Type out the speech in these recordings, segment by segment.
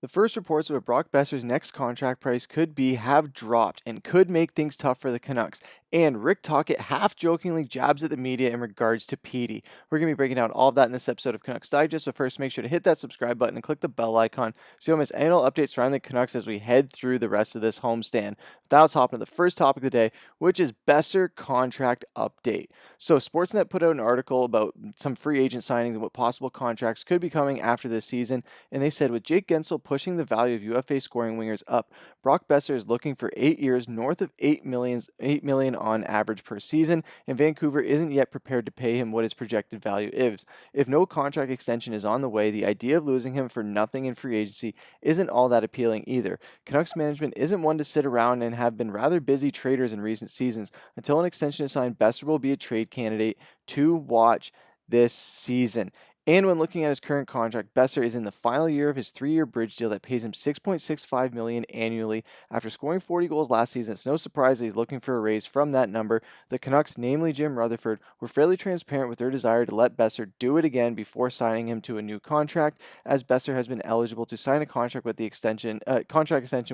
The first reports about Brock Boeser's next contract price could be have dropped and could make things tough for the Canucks. And Rick Tocchet half-jokingly jabs at the media in regards to Petey. We're going to be breaking down all of that in this episode of Canucks Digest, but first make sure to hit that subscribe button and click the bell icon so you don't miss any updates surrounding the Canucks as we head through the rest of this homestand. Now let's hop into the first topic of the day, which is Boeser contract update. So Sportsnet put out an article about some free agent signings and what possible contracts could be coming after this season, and they said with Jake Gensel pushing the value of UFA scoring wingers up, Brock Boeser is looking for 8 years north of $8 million on average per season, and Vancouver isn't yet prepared to pay him what his projected value is. If no contract extension is on the way, the idea of losing him for nothing in free agency isn't all that appealing either. Canucks management isn't one to sit around and have been rather busy traders in recent seasons. Until an extension is signed, Boeser will be a trade candidate to watch this season. And when looking at his current contract, Boeser is in the final year of his 3-year bridge deal that pays him $6.65 million annually. After scoring 40 goals last season, it's no surprise that he's looking for a raise from that number. The Canucks, namely Jim Rutherford, were fairly transparent with their desire to let Boeser do it again before signing him to a new contract, as Boeser has been eligible to sign a contract extension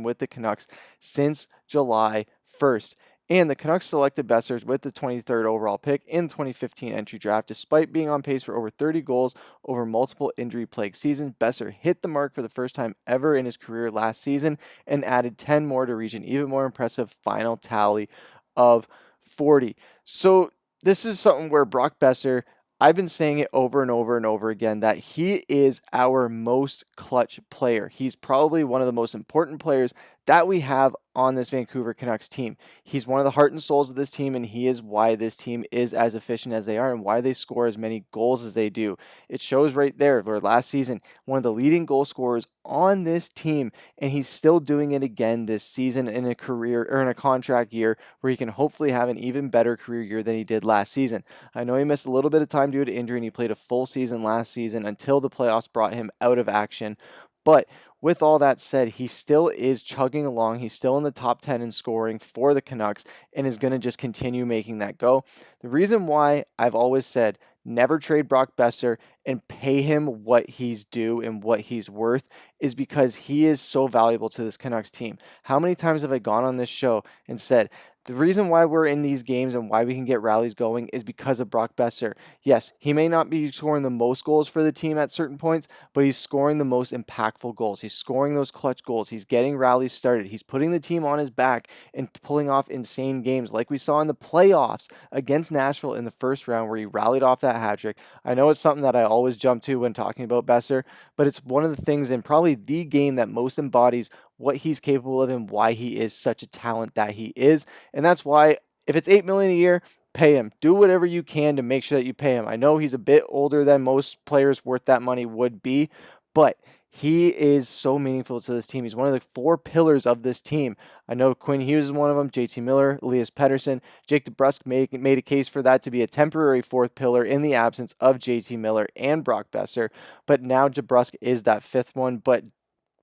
with the Canucks since July 1st. And the Canucks selected Boeser with the 23rd overall pick in the 2015 entry draft. Despite being on pace for over 30 goals over multiple injury-plagued seasons, Boeser hit the mark for the first time ever in his career last season and added 10 more to reach an even more impressive final tally of 40. So this is something where Brock Boeser, I've been saying it over and over and over again, that he is our most clutch player. He's probably one of the most important players that we have on this Vancouver Canucks team. He's one of the heart and souls of this team, and he is why this team is as efficient as they are and why they score as many goals as they do. It shows right there where last season, one of the leading goal scorers on this team, and he's still doing it again this season in a career or in a contract year where he can hopefully have an even better career year than he did last season. I know he missed a little bit of time due to injury, and he played a full season last season until the playoffs brought him out of action. But with all that said, he still is chugging along. He's still in the top 10 in scoring for the Canucks and is going to just continue making that go. The reason why I've always said never trade Brock Boeser and pay him what he's due and what he's worth is because he is so valuable to this Canucks team. How many times have I gone on this show and said, the reason why we're in these games and why we can get rallies going is because of Brock Boeser. Yes, he may not be scoring the most goals for the team at certain points, but he's scoring the most impactful goals. He's scoring those clutch goals. He's getting rallies started. He's putting the team on his back and pulling off insane games like we saw in the playoffs against Nashville in the first round where he rallied off that hat trick. I know it's something that I always jump to when talking about Boeser, but it's one of the things and probably the game that most embodies what he's capable of and why he is such a talent that he is. And that's why if it's $8 million a year, pay him. Do whatever you can to make sure that you pay him. I know he's a bit older than most players worth that money would be, but he is so meaningful to this team. He's one of the 4 pillars of this team. I know Quinn Hughes is one of them, JT Miller, Elias Pettersson. Jake DeBrusk made a case for that to be a temporary 4th pillar in the absence of JT Miller and Brock Boeser, but now DeBrusk is that 5th one. But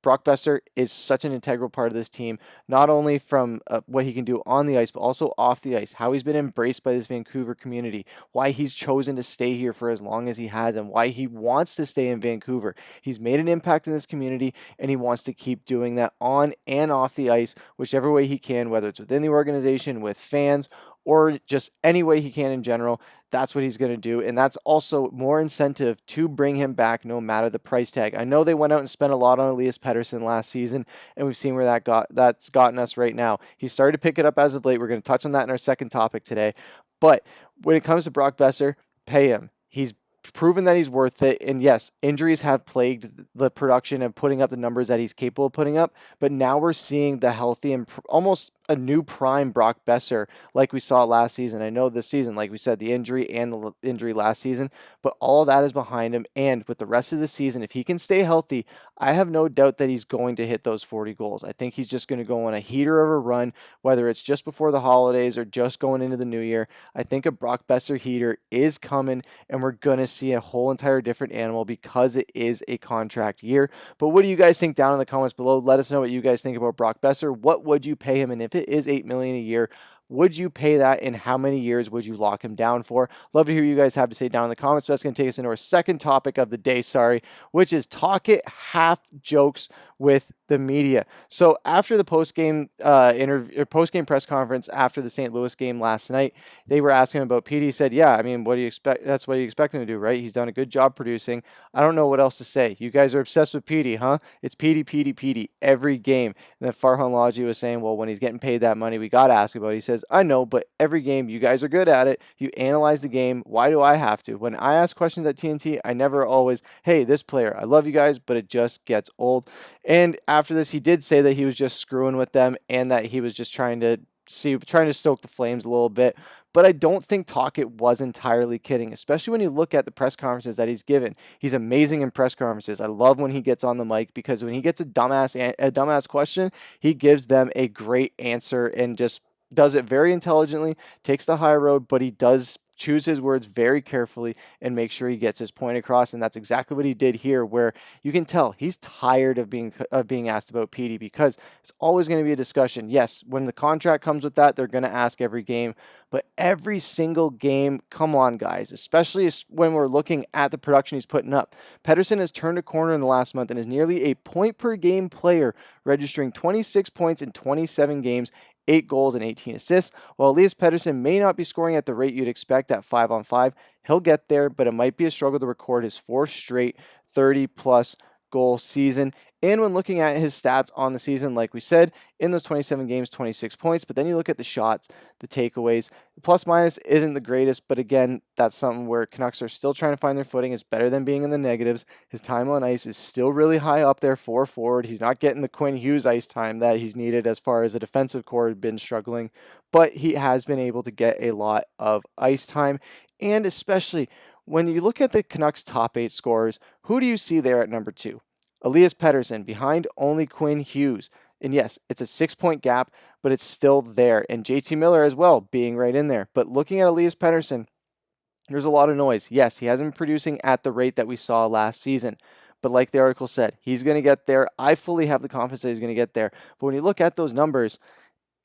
Brock Boeser is such an integral part of this team, not only from what he can do on the ice, but also off the ice, how he's been embraced by this Vancouver community, why he's chosen to stay here for as long as he has, and why he wants to stay in Vancouver. He's made an impact in this community, and he wants to keep doing that on and off the ice, whichever way he can, whether it's within the organization, with fans, or just any way he can in general. That's what he's going to do, and that's also more incentive to bring him back no matter the price tag. I know they went out and spent a lot on Elias Pettersson last season, and we've seen where that's gotten us right now. He started to pick it up as of late. We're going to touch on that in our second topic today. But when it comes to Brock Boeser, pay him. He's proven that he's worth it, and yes, injuries have plagued the production and putting up the numbers that he's capable of putting up, but now we're seeing the healthy and almost a new prime Brock Boeser like we saw last season. I know this season, like we said, the injury and the injury last season, but all of that is behind him, and with the rest of the season, if he can stay healthy, I have no doubt that he's going to hit those 40 goals. I think he's just going to go on a heater of a run, whether it's just before the holidays or just going into the new year. I think a Brock Boeser heater is coming, and we're going to see a whole entire different animal because it is a contract year. But what do you guys think down in the comments below? Let us know what you guys think about Brock Boeser. What would you pay him? And if it is $8 million a year, would you pay that, and how many years would you lock him down for? Love to hear you guys have to say down in the comments. So that's going to take us into our second topic of the day, which is Tocchet half jokes with the media. So after the post game press conference after the St. Louis game last night, they were asking him about Petey. He said, "Yeah, I mean, what do you expect? That's what you expect him to do, right? He's done a good job producing. I don't know what else to say. You guys are obsessed with Petey, huh? It's Petey, Petey, Petey every game." And then Farhan Lalji was saying, "Well, when he's getting paid that money, we got to ask about it." He says, "I know, but every game, you guys are good at it. You analyze the game. Why do I have to? When I ask questions at TNT, I never always, hey, this player, I love you guys, but it just gets old." And after this, he did say that he was just screwing with them and that he was just trying to stoke the flames a little bit. But I don't think Tocchet was entirely kidding, especially when you look at the press conferences that he's given. He's amazing in press conferences. I love when he gets on the mic because when he gets a dumbass question, he gives them a great answer and just does it very intelligently, takes the high road, but he does choose his words very carefully and make sure he gets his point across. And that's exactly what he did here, where you can tell he's tired of being asked about Petey, because it's always going to be a discussion. Yes, when the contract comes with that, they're going to ask every game, but every single game, come on, guys, especially when we're looking at the production he's putting up. Pettersson has turned a corner in the last month and is nearly a point per game player, registering 26 points in 27 games, 8 goals and 18 assists. While Elias Pettersson may not be scoring at the rate you'd expect at 5-on-5, he'll get there, but it might be a struggle to record his fourth straight 30-plus goal season. And when looking at his stats on the season, like we said, in those 27 games, 26 points. But then you look at the shots, the takeaways. The plus minus isn't the greatest, but again, that's something where Canucks are still trying to find their footing. It's better than being in the negatives. His time on ice is still really high up there for forward. He's not getting the Quinn Hughes ice time that he's needed as far as the defensive core had been struggling, but he has been able to get a lot of ice time. And especially when you look at the Canucks top 8 scorers, who do you see there at number 2? Elias Pettersson, behind only Quinn Hughes. And yes, it's a 6-point gap, but it's still there. And JT Miller as well, being right in there. But looking at Elias Pettersson, there's a lot of noise. Yes, he hasn't been producing at the rate that we saw last season. But like the article said, he's going to get there. I fully have the confidence that he's going to get there. But when you look at those numbers,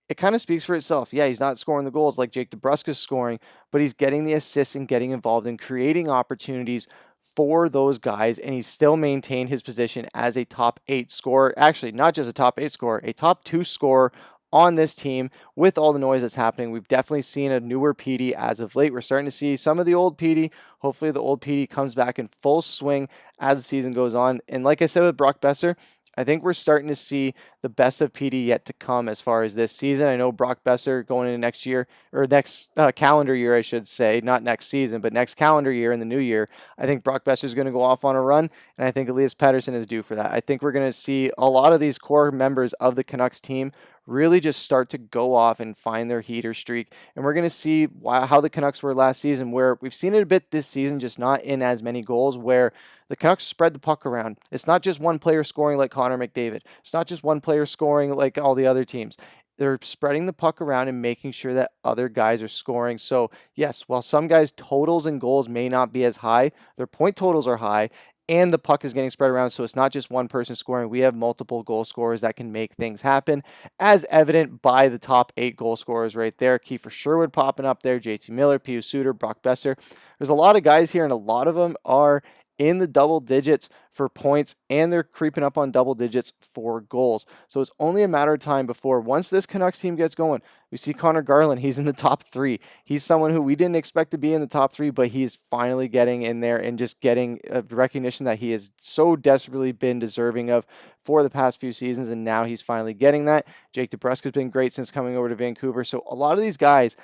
it kind of speaks for itself. Yeah, he's not scoring the goals like Jake DeBrusk's scoring, but he's getting the assists and getting involved in creating opportunities for those guys, and he's still maintained his position as a top 8 scorer. Actually, not just a top 8 scorer, a top 2 scorer on this team with all the noise that's happening. We've definitely seen a newer Petey as of late. We're starting to see some of the old Petey. Hopefully the old Petey comes back in full swing as the season goes on. And like I said with Brock Boeser, I think we're starting to see the best of Petey yet to come as far as this season. I know Brock Boeser going into next year, or next calendar year, I should say, not next season, but next calendar year in the new year. I think Brock Boeser is going to go off on a run, and I think Elias Pettersson is due for that. I think we're going to see a lot of these core members of the Canucks team really just start to go off and find their heater streak. And we're going to see how the Canucks were last season, where we've seen it a bit this season, just not in as many goals, where the Canucks spread the puck around. It's not just one player scoring like Connor McDavid. It's not just one player scoring like all the other teams. They're spreading the puck around and making sure that other guys are scoring. So yes, while some guys' totals and goals may not be as high, their point totals are high, and the puck is getting spread around, so it's not just one person scoring. We have multiple goal scorers that can make things happen, as evident by the top 8 goal scorers right there. Kiefer Sherwood popping up there, JT Miller, Pius Suter, Brock Boeser. There's a lot of guys here, and a lot of them are in the double digits for points, and they're creeping up on double digits for goals. So it's only a matter of time before, once this Canucks team gets going, we see Connor Garland. He's in the top 3. He's someone who we didn't expect to be in the top 3, but he's finally getting in there and just getting a recognition that he has so desperately been deserving of for the past few seasons, and now he's finally getting that. Jake DeBrusk has been great since coming over to Vancouver. So a lot of these guys,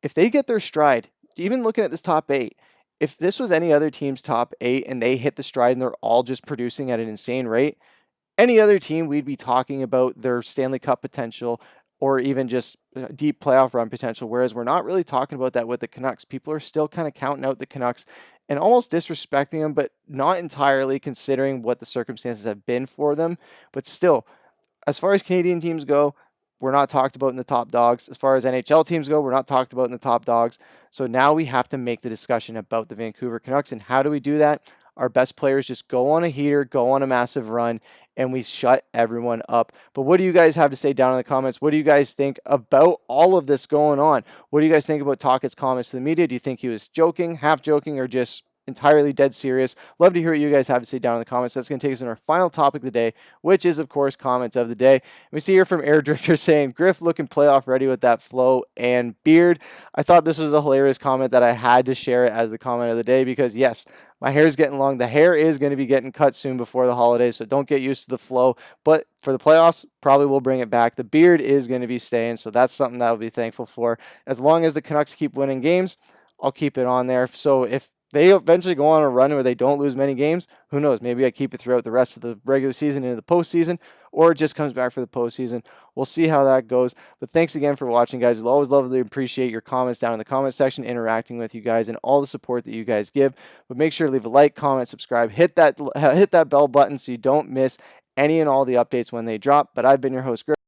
if they get their stride, even looking at this top 8, if this was any other team's top 8 and they hit the stride and they're all just producing at an insane rate, any other team, we'd be talking about their Stanley Cup potential or even just deep playoff run potential, whereas we're not really talking about that with the Canucks. People are still kind of counting out the Canucks and almost disrespecting them, but not entirely, considering what the circumstances have been for them. But still, as far as Canadian teams go, we're not talked about in the top dogs. As far as NHL teams go, we're not talked about in the top dogs. So now we have to make the discussion about the Vancouver Canucks. And how do we do that? Our best players just go on a heater, go on a massive run, and we shut everyone up. But what do you guys have to say down in the comments? What do you guys think about all of this going on? What do you guys think about Tocchet's comments to the media? Do you think he was joking, half joking, or just entirely dead serious. Love to hear what you guys have to say down in the comments. That's going to take us in our final topic of the day, which is, of course, comments of the day. And we see here from Air Drifter saying, Griff looking playoff ready with that flow and beard. I thought this was a hilarious comment that I had to share it as the comment of the day because, yes, my hair is getting long. The hair is going to be getting cut soon before the holidays, so don't get used to the flow. But for the playoffs, probably will bring it back. The beard is going to be staying, so that's something that I'll be thankful for. As long as the Canucks keep winning games, I'll keep it on there. So if they eventually go on a run where they don't lose many games, who knows? Maybe I keep it throughout the rest of the regular season into the postseason, or it just comes back for the postseason. We'll see how that goes. But thanks again for watching, guys. We'll always love to appreciate your comments down in the comment section, interacting with you guys, and all the support that you guys give. But make sure to leave a like, comment, subscribe, hit that bell button so you don't miss any and all the updates when they drop. But I've been your host, Griff.